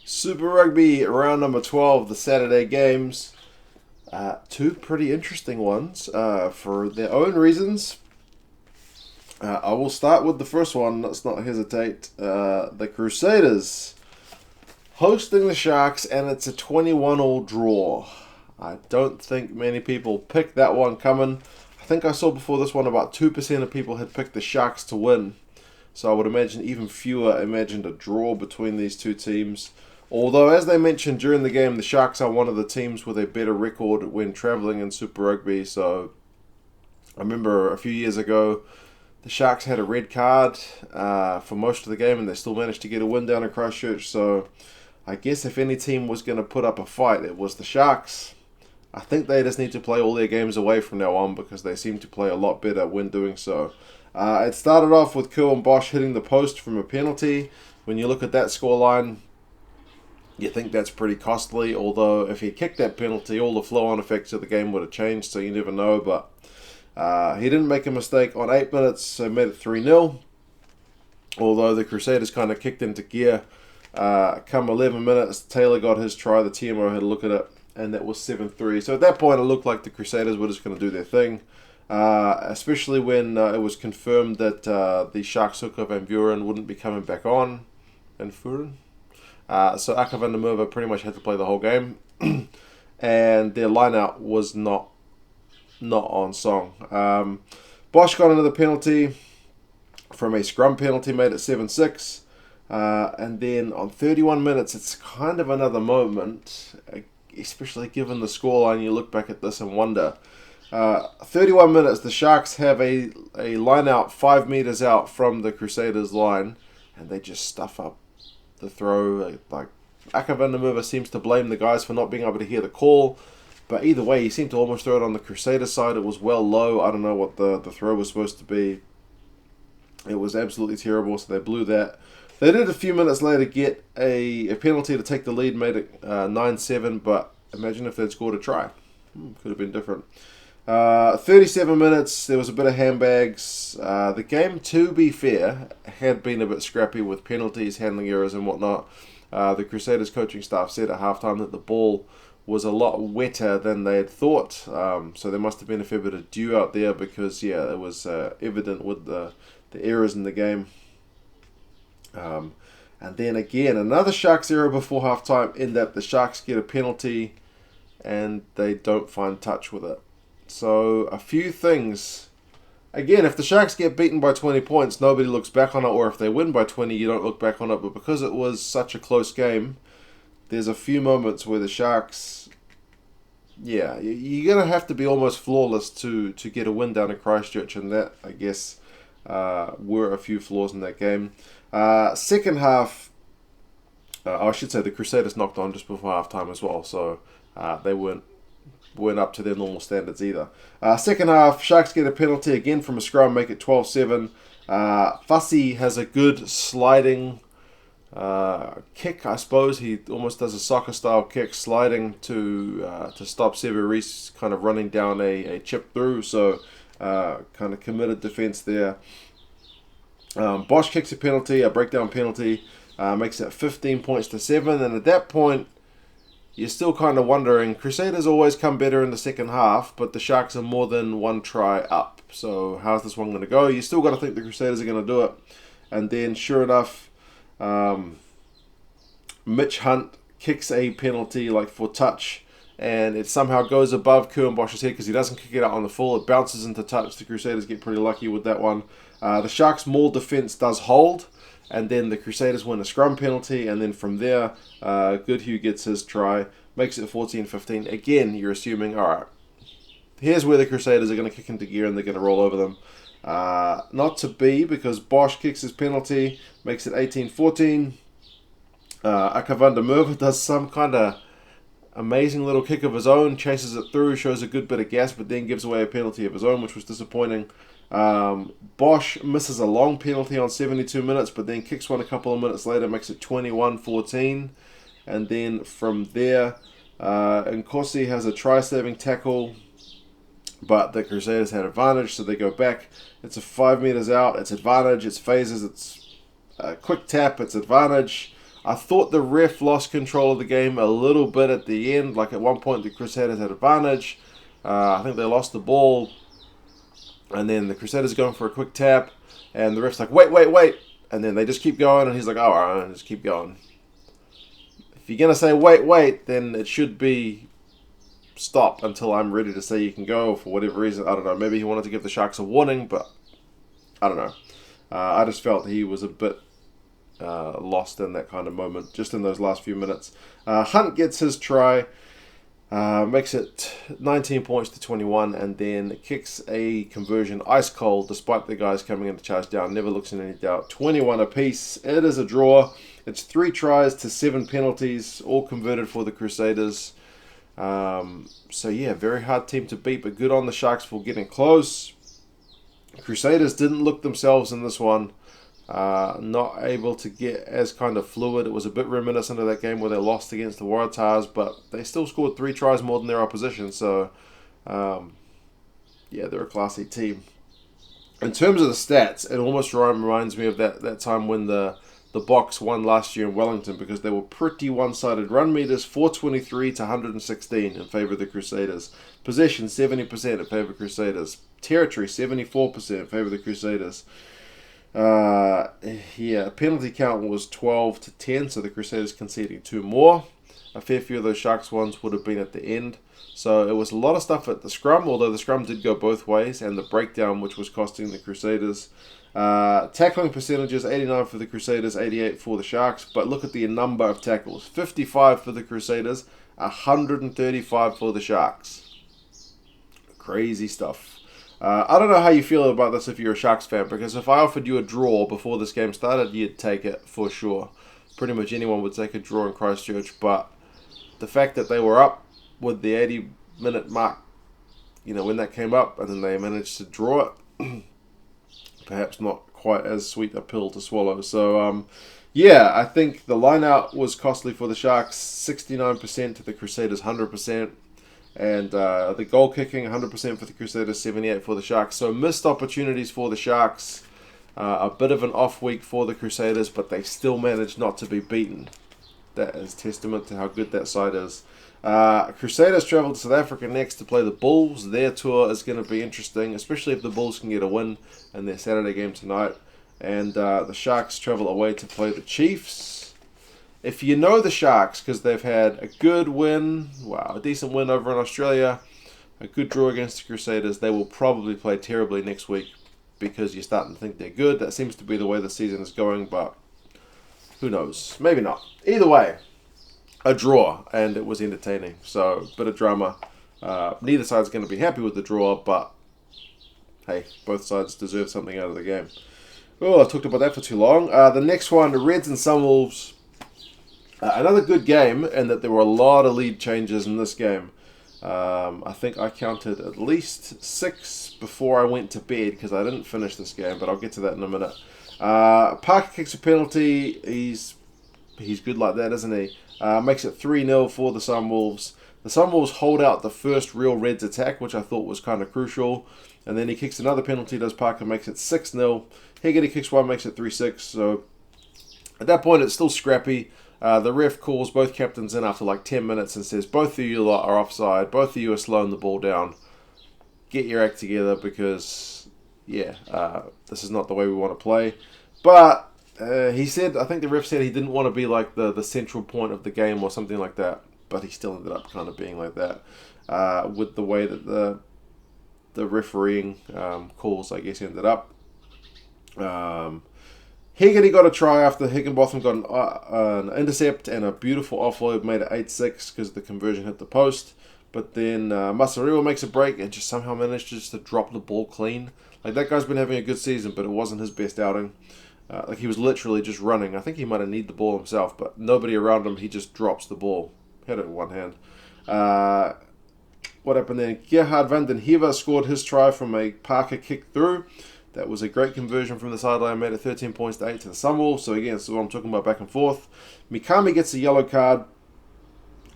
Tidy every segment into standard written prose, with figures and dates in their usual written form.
Super Rugby round number 12, the Saturday games. Two pretty interesting ones for their own reasons. I will start with the first one, let's not hesitate. The Crusaders hosting the Sharks, and it's a 21-all draw. I don't think many people picked that one coming. I think I saw before this one about 2% of people had picked the Sharks to win. So I would imagine even fewer imagined a draw between these two teams. Although, as they mentioned during the game, the Sharks are one of the teams with a better record when travelling in Super Rugby. So I remember a few years ago, the Sharks had a red card for most of the game, and they still managed to get a win down in Christchurch. So I guess if any team was going to put up a fight, it was the Sharks. I think they just need to play all their games away from now on because they seem to play a lot better when doing so. It started off with Cohen Bosch hitting the post from a penalty. When you look at that scoreline, you think that's pretty costly, although if he kicked that penalty, all the flow-on effects of the game would have changed, so you never know. But he didn't make a mistake on 8 minutes, so made it 3-0. Although the Crusaders kind of kicked into gear. Come 11 minutes, Taylor got his try, the TMO had a look at it, and that was 7-3. So at that point, it looked like the Crusaders were just going to do their thing. Especially when it was confirmed that the Sharks hooker Van Vuren wouldn't be coming back on. Van Vuren? So Aka van der Merwe pretty much had to play the whole game. And their line-out was not on song. Bosch got another penalty from a scrum penalty, made it 7-6. And then on 31 minutes, it's kind of another moment, especially given the scoreline. You look back at this and wonder. 31 minutes, the Sharks have a line out 5 meters out from the Crusaders line, and they just stuff up the throw. Like Aka van der Merwe seems to blame the guys for not being able to hear the call, but either way, he seemed to almost throw it on the Crusader side. It was well low. I don't know what the throw was supposed to be. It was absolutely terrible, so they blew that. They did a few minutes later get a penalty to take the lead, made it 9-7, but imagine if they'd scored a try. Could have been different. 37 minutes, there was a bit of handbags. The game, to be fair, had been a bit scrappy with penalties, handling errors and whatnot. The Crusaders coaching staff said at halftime that the ball was a lot wetter than they had thought. So there must have been a fair bit of dew out there because, yeah, it was evident with the errors in the game. And then again, another Sharks error before halftime in that the Sharks get a penalty and they don't find touch with it. So a few things. Again, if the Sharks get beaten by 20 points, nobody looks back on it, or if they win by 20, you don't look back on it. But because it was such a close game, there's a few moments where the Sharks, yeah, you're going to have to be almost flawless to get a win down in Christchurch, and that, I guess, were a few flaws in that game. Second half, I should say the Crusaders knocked on just before halftime as well, so they weren't up to their normal standards either. Second half, Sharks get a penalty again from a scrum, make it 12-7. Fussy has a good sliding kick, I suppose. He almost does a soccer-style kick, sliding to stop Severis kind of running down a chip through, so kind of committed defence there. Bosch kicks a penalty, a breakdown penalty, makes it 15 points to 7, and at that point, you're still kind of wondering, Crusaders always come better in the second half, but the Sharks are more than one try up. So how's this one going to go? You still got to think the Crusaders are going to do it. And then, sure enough, Mitch Hunt kicks a penalty like for touch, and it somehow goes above Cohen Bosch's head because he doesn't kick it out on the full. It bounces into touch. The Crusaders get pretty lucky with that one. The Sharks' maul defense does hold. And then the Crusaders win a scrum penalty, and then from there, Goodhue gets his try, makes it 14-15. Again, you're assuming, all right, here's where the Crusaders are going to kick into gear and they're going to roll over them. Not to be, because Bosch kicks his penalty, makes it 18-14. Aka van der Merwe does some kind of amazing little kick of his own, chases it through, shows a good bit of gas, but then gives away a penalty of his own, which was disappointing. Bosch misses a long penalty on 72 minutes, but then kicks one a couple of minutes later, makes it 21-14. And then from there, Nkosi has a try-saving tackle, but the Crusaders had advantage, so they go back. It's a 5 meters out, it's advantage, it's phases, it's a quick tap, it's advantage. I thought the ref lost control of the game a little bit at the end. Like at one point, the Crusaders had advantage. I think they lost the ball, and then the Crusaders going for a quick tap, and the ref's like, wait, wait, wait, and then they just keep going, and he's like, oh, all right, just keep going. If you're gonna say wait, wait, then it should be stop until I'm ready to say you can go for whatever reason. I don't know. Maybe he wanted to give the Sharks a warning, but I don't know. I just felt he was a bit lost in that kind of moment, just in those last few minutes. Hunt gets his try, makes it 19 points to 21, and then kicks a conversion ice cold, despite the guys coming in to charge down. Never looks in any doubt. 21 apiece. It is a draw. It's 3 tries to 7 penalties, all converted for the Crusaders. So yeah, very hard team to beat, but good on the Sharks for getting close. Crusaders didn't look themselves in this one. Not able to get as kind of fluid. It was a bit reminiscent of that game where they lost against the Waratahs, but they still scored 3 tries more than their opposition. So, yeah, they're a classy team. In terms of the stats, it almost reminds me of that time when the Box won last year in Wellington, because they were pretty one-sided. Run meters 423 to 116 in favour of the Crusaders. Possession 70% in favour of Crusaders. Territory 74% in favour of the Crusaders. Penalty count was 12 to 10, so the Crusaders conceding 2 more. A fair few of those Sharks ones would have been at the end. So it was a lot of stuff at the scrum, although the scrum did go both ways, and the breakdown, which was costing the Crusaders. Tackling percentages, 89 for the Crusaders, 88 for the Sharks. But look at the number of tackles. 55 for the Crusaders, 135 for the Sharks. Crazy stuff. I don't know how you feel about this if you're a Sharks fan, because if I offered you a draw before this game started, you'd take it for sure. Pretty much anyone would take a draw in Christchurch, but the fact that they were up with the 80-minute mark, when that came up, and then they managed to draw it, perhaps not quite as sweet a pill to swallow. So, I think the line-out was costly for the Sharks, 69% to the Crusaders, 100%. And the goal kicking, 100% for the Crusaders, 78% for the Sharks. So missed opportunities for the Sharks. A bit of an off week for the Crusaders, but they still managed not to be beaten. That is testament to how good that side is. Crusaders travel to South Africa next to play the Bulls. Their tour is going to be interesting, especially if the Bulls can get a win in their Saturday game tonight. And the Sharks travel away to play the Chiefs. If you know the Sharks, because they've had a good win, a decent win over in Australia, a good draw against the Crusaders, they will probably play terribly next week because you're starting to think they're good. That seems to be the way the season is going, but who knows? Maybe not. Either way, a draw, and it was entertaining. So, bit of drama. Neither side's going to be happy with the draw, but hey, both sides deserve something out of the game. Oh, I talked about that for too long. The next one, the Reds and Sunwolves. Another good game, in that there were a lot of lead changes in this game. I think I counted at least 6 before I went to bed, because I didn't finish this game, but I'll get to that in a minute. Parker kicks a penalty. He's good like that, isn't he? Makes it 3-0 for the Sunwolves. The Sunwolves hold out the first real Reds attack, which I thought was kind of crucial. And then he kicks another penalty, does Parker, makes it 6-0. Higgity kicks one, makes it 3-6. So at that point, it's still scrappy. The ref calls both captains in after like 10 minutes and says, both of you are offside, both of you are slowing the ball down. Get your act together, because, this is not the way we want to play. But he said, I think the ref said he didn't want to be like the central point of the game or something like that, but he still ended up kind of being like that with the way that the refereeing calls, I guess, ended up. Higgity got a try after Higginbotham got an intercept and a beautiful offload, made it 8-6 because the conversion hit the post. But then Masariwa makes a break and just somehow managed just to drop the ball clean. Like, that guy's been having a good season, but it wasn't his best outing. He was literally just running. I think he might have kneed the ball himself, but nobody around him. He just drops the ball. Had it in one hand. What happened then? Gerhard van den Heever scored his try from a Parker kick through. That was a great conversion from the sideline, made it 13 points to 8 to the Sunwolves. So again, this is what I'm talking about, back and forth. Mikami gets a yellow card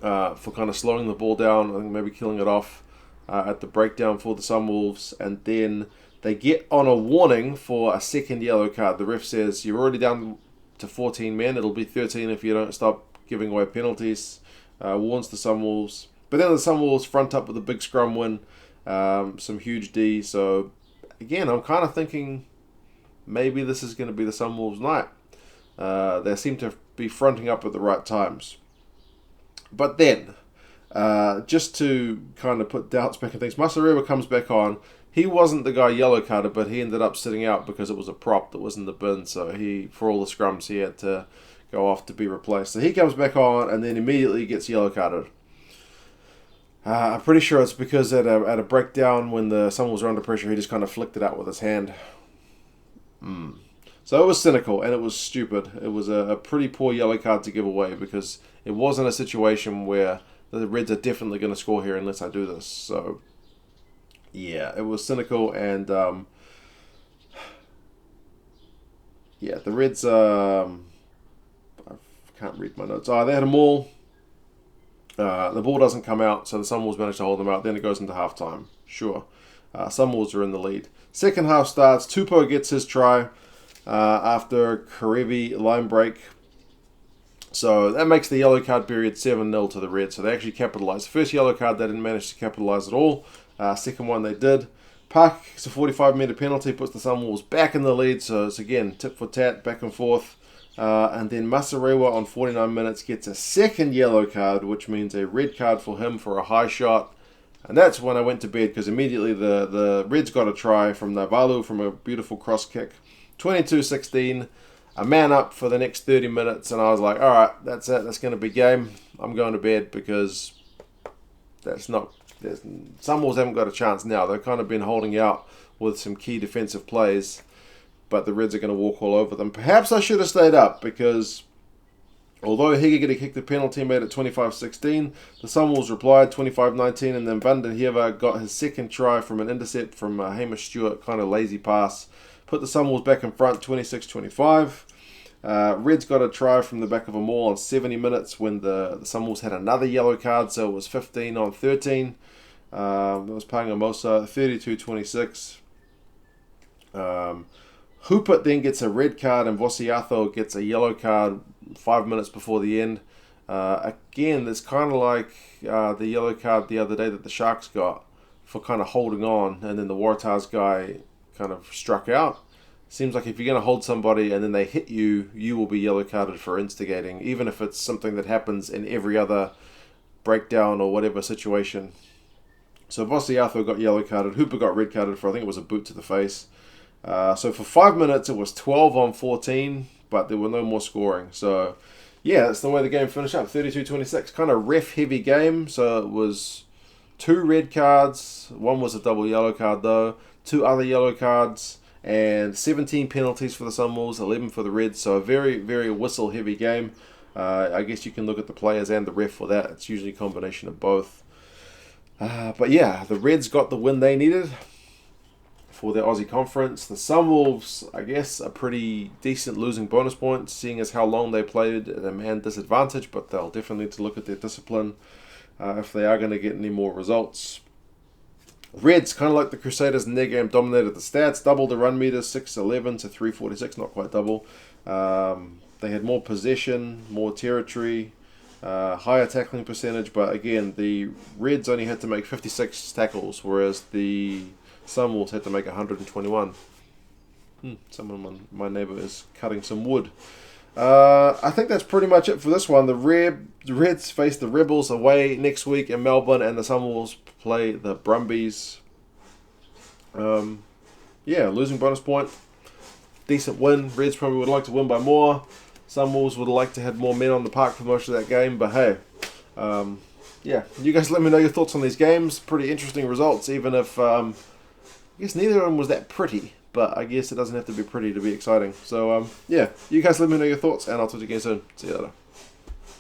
for kind of slowing the ball down, I think maybe killing it off at the breakdown for the Sunwolves. And then they get on a warning for a second yellow card. The ref says, you're already down to 14 men. It'll be 13 if you don't stop giving away penalties. Warns the Sunwolves. But then the Sunwolves front up with a big scrum win. Some huge D. So, again, I'm kind of thinking maybe this is going to be the Sunwolves' night. They seem to be fronting up at the right times. But then, just to kind of put doubts back in things, Masareba comes back on. He wasn't the guy yellow carded, but he ended up sitting out because it was a prop that was in the bin. So for all the scrums, he had to go off to be replaced. So he comes back on and then immediately gets yellow carded. I'm pretty sure it's because at a breakdown when the Sunwolves were under pressure, he just kind of flicked it out with his hand. So it was cynical and it was stupid. It was a pretty poor yellow card to give away because it wasn't a situation where the Reds are definitely going to score here unless I do this. So, yeah, it was cynical and, the Reds, I can't read my notes. They had a maul. The ball doesn't come out, so the Sunwolves managed to hold them out. Then it goes into halftime. Sure. Sunwolves are in the lead. Second half starts. Tupou gets his try after Karevi line break. So that makes the yellow card period 7-0 to the Reds. So they actually capitalised. First yellow card, they didn't manage to capitalise at all. Second one, they did. Park gets a 45-metre penalty, puts the Sunwolves back in the lead. So it's again tit for tat, back and forth. And then Masarewa on 49 minutes gets a second yellow card, which means a red card for him for a high shot. And that's when I went to bed because immediately the Reds got a try from Navalu from a beautiful cross kick. 22-16. A man up for the next 30 minutes, and I was like, all right, that's it. That's going to be game. I'm going to bed because Sunwolves haven't got a chance now. They've kind of been holding out with some key defensive plays, but the Reds are going to walk all over them. Perhaps I should have stayed up because although Higgy kicked the penalty made it 25-16, the Sunwolves replied 25-19, and then Van den Heever got his second try from an intercept from Hamish Stewart, kind of lazy pass. Put the Sunwolves back in front, 26-25. Reds got a try from the back of a maul on 70 minutes when the Sunwolves had another yellow card, so it was 15-13. That was paenga-amosa, 32-26. Hooper then gets a red card, and Vosiatho gets a yellow card 5 minutes before the end. Again, it's kind of like the yellow card the other day that the Sharks got for kind of holding on, and then the Waratahs guy kind of struck out. Seems like if you're going to hold somebody and then they hit you, you will be yellow carded for instigating, even if it's something that happens in every other breakdown or whatever situation. So Vosiatho got yellow carded, Hooper got red carded for I think it was a boot to the face. So for 5 minutes it was 12-14, but there were no more scoring. So yeah, that's the way the game finished up, 32-26. Kind of ref heavy game, so it was 2 red cards, one was a double yellow card though, 2 other yellow cards, and 17 penalties for the Sunwolves, 11 for the Reds. So a very, very whistle-heavy game. I guess you can look at the players and the ref for that. It's usually a combination of both. But yeah, the Reds got the win they needed for their Aussie conference. The Sunwolves, I guess, a pretty decent losing bonus point, seeing as how long they played at a man disadvantage, but they'll definitely need to look at their discipline if they are going to get any more results. Reds, kind of like the Crusaders in their game, dominated the stats, doubled the run meters, 611 to 346, not quite double. They had more possession, more territory, higher tackling percentage, but again, the Reds only had to make 56 tackles, whereas the Sunwolves had to make 121. Someone on my neighbour is cutting some wood. I think that's pretty much it for this one. The Reds face the Rebels away next week in Melbourne, and the Sunwolves play the Brumbies. Losing bonus point. Decent win. Reds probably would like to win by more. Sunwolves would have liked to have more men on the park for most of that game, but hey. You guys let me know your thoughts on these games. Pretty interesting results, even if I guess neither of them was that pretty. But I guess it doesn't have to be pretty to be exciting. So, you guys let me know your thoughts, and I'll talk to you again soon. See you later.